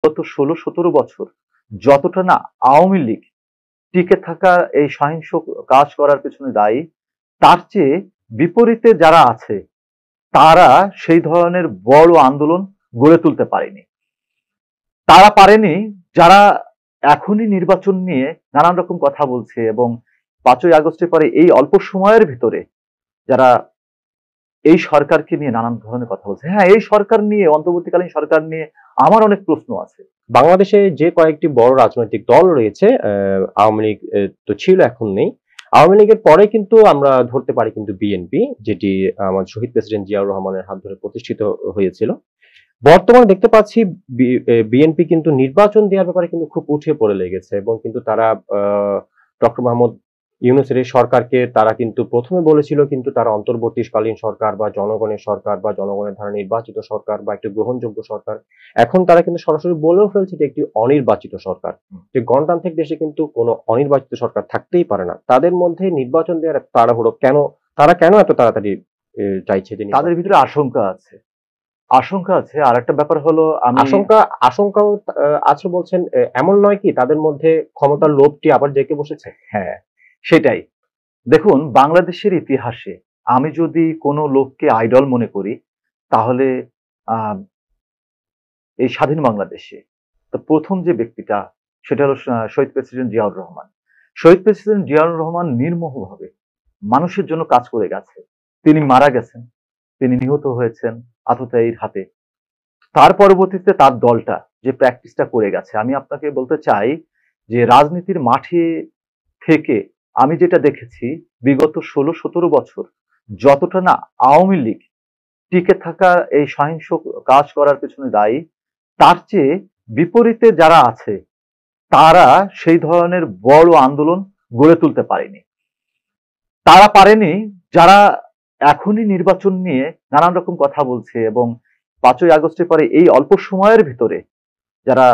গত ১৬-১৭ বছর যতটা না আওয়ামী লীগ টিকে থাকা এই সহিংস কাজ করার পেছনে দায়ী, তার চেয়ে বিপরীতে যারা আছে তারা সেই ধরনের বড় আন্দোলন গড়ে তুলতে পারেনি। তারা পারেনি যারা এখনই নির্বাচন নিয়ে নানান রকম কথা বলছে এবং ৫ই আগস্টের পরে এই অল্প সময়ের ভিতরে যারা এই সরকারকে নিয়ে নানান ধরনের কথা বলছে। হ্যাঁ, এই সরকার নিয়ে, অন্তর্বর্তীকালীন সরকার নিয়ে আমার অনেক প্রশ্ন আছে। বাংলাদেশে যে কয়েকটি বড় রাজনৈতিক দল রয়েছে, আওয়ামী লীগ তো ছিল, এখন নেই। আওয়ামী লীগের পরে কিন্তু আমরা ধরতে পারি কিন্তু বিএনপি, যেটি আমাদের শহীদ প্রেসিডেন্ট জিয়াউর রহমানের হাত ধরে প্রতিষ্ঠিত হয়েছিল। বর্তমানে দেখতে পাচ্ছি বিএনপি কিন্তু নির্বাচন দেওয়ার ব্যাপারে কিন্তু খুব উঠে পড়ে লেগেছে, এবং কিন্তু তারা ডক্টর মোহাম্মদ ইউনূসের এই সরকারকে তারা কিন্তু প্রথমে বলেছিল কিন্তু তারা অন্তর্বর্তীকালীন সরকার বা জনগণের সরকার বা জনগণের দ্বারা নির্বাচিত সরকার বা একটি গ্রহণযোগ্য সরকার। এখন তারা কিন্তু সরাসরি বলেও ফেলছে যে একটি অনির্বাচিত সরকার, যে গণতান্ত্রিক দেশে কিন্তু কোনো অনির্বাচিত সরকার থাকতেই পারে না। তাদের মধ্যে নির্বাচন দেওয়ার তাড়াহুড়ো কেন? তারা কেন এত তাড়াতাড়ি চাইছে যে তাদের ভিতরে আশঙ্কা আছে, আশঙ্কা আছে। আর একটা ব্যাপার হলো আশঙ্কাও আছে বলছেন, এমন নয় কি তাদের মধ্যে ক্ষমতার লোভটি আবার জেঁকে বসেছে? হ্যাঁ, সেটাই। দেখুন, বাংলাদেশের ইতিহাসে আমি যদি কোনো লোককে আইডল মনে করি, তাহলে এই স্বাধীন বাংলাদেশে তো প্রথম যে ব্যক্তিটা, সেটা হলো শহীদ প্রেসিডেন্ট জিয়াউর রহমান। শহীদ প্রেসিডেন্ট জিয়াউর রহমান নির্মোহভাবে মানুষের জন্য কাজ করে গেছে। তিনি মারা গেছেন, তিনি নিহত হয়েছেন আততায়ীর হাতে। তার পরবর্তীতে তার দলটা যে প্র্যাকটিসটা করে গেছে, আমি আপনাকে বলতে চাই যে রাজনীতির মাঠে থেকে আমি যেটা দেখেছি, বিগত ১৬-১৭ বছর যতটা না আওয়ামী লীগ টিকে থাকা এই সহিংস কাজ করার পেছনে দায়ী, তার চেয়ে বিপরীতে যারা আছে তারা সেই ধরনের বড় আন্দোলন গড়ে তুলতে পারেনি। তারা পারেনি যারা এখনই নির্বাচন নিয়ে নানান রকম কথা বলছে এবং ৫ই আগস্টের পরে এই অল্প সময়ের ভিতরে যারা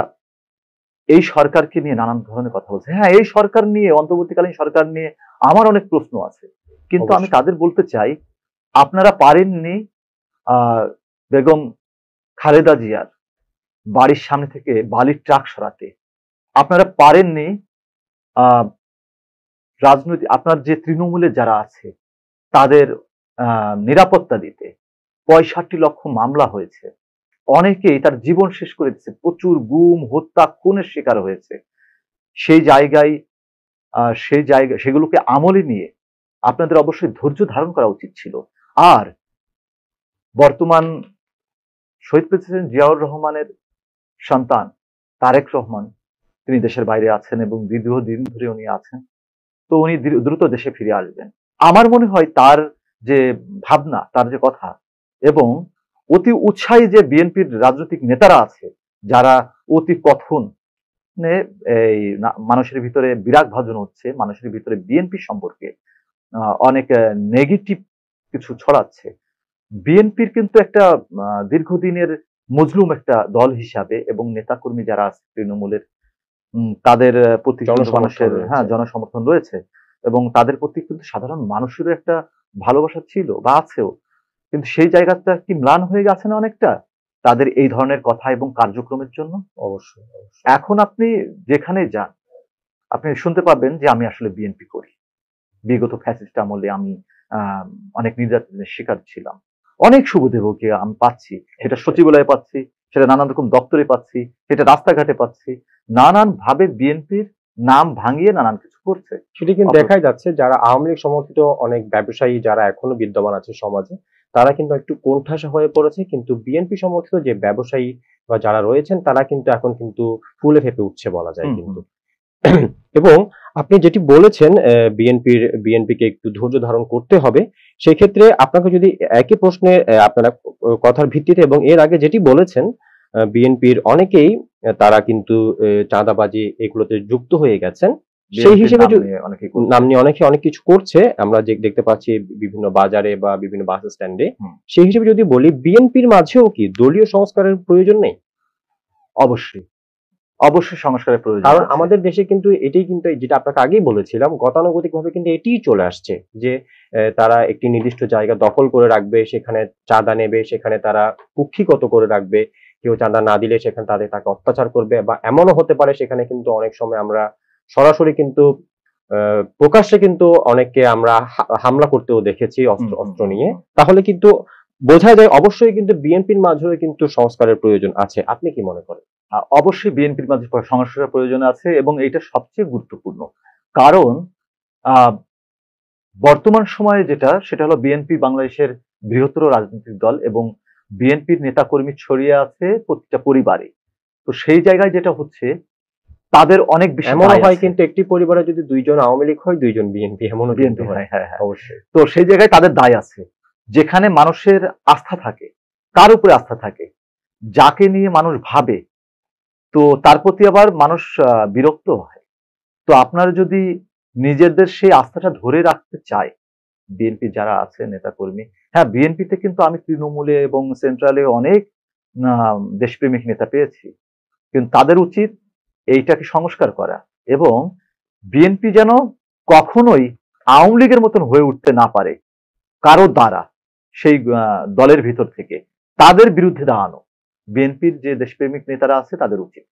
এই সরকারকে নিয়ে নানান ধরনের কথা বলছে। হ্যাঁ, এই সরকার নিয়ে, অন্তর্বর্তীকালীন সরকার নিয়ে আমার অনেক প্রশ্ন আছে। কিন্তু আমি তাদের বলতে চাই, আপনারা পারেননি বেগম খালেদা জিয়ার বাড়ির সামনে থেকে বালির ট্রাক সরাতে। আপনারা পারেননি রাজনৈতিক আপনার যে তৃণমূলে যারা আছে তাদের নিরাপত্তা দিতে। ৬৫ লক্ষ মামলা হয়েছে, অনেকেই তার জীবন শেষ করে দিচ্ছে, প্রচুর গুম, হত্যা, খুনের শিকার হয়েছে। সেই জায়গায় সেগুলোকে আমলে নিয়ে আপনাদের অবশ্যই ধৈর্য ধারণ করা উচিত ছিল। আর বর্তমান শহীদ প্রেসিডেন্ট জিয়াউর রহমানের সন্তান তারেক রহমান, তিনি দেশের বাইরে আছেন এবং দীর্ঘদিন ধরে উনি আছেন। তো উনি দ্রুত দেশে ফিরে আসবেন। আমার মনে হয় তার যে ভাবনা, তার যে কথা, এবং অতি উৎসাহী যে বিএনপির রাজনৈতিক নেতারা আছে, যারা অতি কথন এই মানুষের ভিতরে বিরাগ ভাজন হচ্ছে, মানুষের ভিতরে বিএনপি সম্পর্কে অনেক নেগেটিভ কিছু ছড়াচ্ছে। বিএনপির কিন্তু একটা দীর্ঘদিনের মজলুম একটা দল হিসাবে, এবং নেতাকর্মী যারা আছে তৃণমূলের, তাদের প্রতি মানুষের জনসমর্থন রয়েছে, এবং তাদের প্রতি কিন্তু সাধারণ মানুষেরও একটা ভালোবাসা ছিল বা আছেও। কিন্তু সেই জায়গাটা কি ম্লান হয়ে গেছে না অনেকটা তাদের এই ধরনের কথা এবং কার্যক্রমের জন্য? অবশ্যই। এখন আপনি যেখানে যান, আপনি শুনতে পাবেন যে আমি আসলে বিএনপি করি। বিগত ফ্যাসিস্ট আমলে আমি অনেক নির্যাতনের শিকার ছিলাম, অনেক শুভদেবকে আমি পাচ্ছি, সেটা সচিবালয়ে পাচ্ছি, সেটা নানান রকম দপ্তরে পাচ্ছি, সেটা রাস্তাঘাটে পাচ্ছি। নানান ভাবে বিএনপির নাম ভাঙিয়ে নানান কিছু করছে। সেটি কিন্তু দেখাই যাচ্ছে যারা আওয়ামী লীগ সমর্থিত অনেক ব্যবসায়ী যারা এখনো বিদ্যমান আছে সমাজে, তারা কিন্তু একটু কোণঠাসা হয়ে পড়েছে, কিন্তু বিএনপি সমর্থিত যে ব্যবসায়ী বা যারা রয়েছেন তারা কিন্তু এখন কিন্তু ফুলে ফেঁপে উঠছে বলা যায় কিন্তু। এবং আপনি যেটি বলেছেন বিএনপিকে একটু ধৈর্য ধারণ করতে হবে, সেই ক্ষেত্রে আপনাকে যদি একই প্রশ্নে আপনারা কথার ভিত্তিতে এবং এর আগে যেটি বলেছেন, বিএনপির অনেকেই তারা কিন্তু চাঁদাবাজি এগুলোতে যুক্ত হয়ে গেছেন, সেই হিসেবে নাম নিয়ে অনেকে অনেক কিছু করছে, আমরা দেখতে পাচ্ছি বিভিন্ন বাজারে বা বিভিন্ন বাস স্ট্যান্ডে। সেই হিসেবে যদি বলি, বিএনপির মাঝেও কি দলীয় সংস্কারের প্রয়োজন নেই? অবশ্যই, অবশ্যই সংস্কারের প্রয়োজন। কারণ আমাদের দেশে কিন্তু এটাই, কিন্তু যেটা আপনাকে আগেই বলেছিলাম, গতানুগতিক ভাবে কিন্তু এটিই চলে আসছে যে তারা একটি নির্দিষ্ট জায়গা দখল করে রাখবে, সেখানে চাঁদা নেবে, সেখানে তারা কুক্ষিগত করে রাখবে, কেউ চাঁদা না দিলে সেখানে তাকে অত্যাচার করবে, বা এমনও হতে পারে সেখানে কিন্তু অনেক সময় আমরা সরাসরি কিন্তু প্রকাশ্যে কিন্তু অনেককে আমরা হামলা করতেও দেখেছি অস্ত্র নিয়ে। তাহলে কিন্তু বোঝা যায় অবশ্যই কিন্তু বিএনপির মাঝেও কিন্তু সংস্কারের প্রয়োজন আছে। আপনি কি মনে করেন? অবশ্যই বিএনপির মাঝে সংস্কারের প্রয়োজন আছে এবং এটা সবচেয়ে গুরুত্বপূর্ণ। কারণ বর্তমান সময়ে সেটা হলো বিএনপি বাংলাদেশের বৃহত্তর রাজনৈতিক দল এবং বিএনপির নেতাকর্মী ছড়িয়ে আছে প্রত্যেকটা পরিবারে। তো সেই জায়গায় যেটা হচ্ছে তাদের অনেক বেশি এমনও হয় কিন্তু একটি পরিবারে যদি 2 জন আওয়ামী লীগ হয় 2 জন বিএনপি, এমনও কিন্তু হয়। হ্যাঁ, অবশ্যই। তো সেই জায়গায় তাদের দায় আছে। যেখানে মানুষের আস্থা থাকে, কার উপরে আস্থা থাকে, যাকে নিয়ে মানুষ ভাবে, তো তার প্রতি আবার মানুষ বিরক্ত হয়। তো আপনারা যদি নিজেদের সেই আস্থাটা ধরে রাখতে চায়, বিএনপি যারা আছে নেতাকর্মী, হ্যাঁ বিএনপিতে কিন্তু আমি তৃণমূলে এবং সেন্ট্রালে অনেক দেশপ্রেমিক নেতা পেয়েছি, কিন্তু তাদের উচিত এইটাকে সংস্কার করা এবং বিএনপি যেন কখনোই আওয়ামী লীগের মতন হয়ে উঠতে না পারে কারো দ্বারা, সেই দলের ভিতর থেকে তাদের বিরুদ্ধে দাঁড়ানো বিএনপির যে দেশপ্রেমিক নেতারা আছে তাদের উচিত।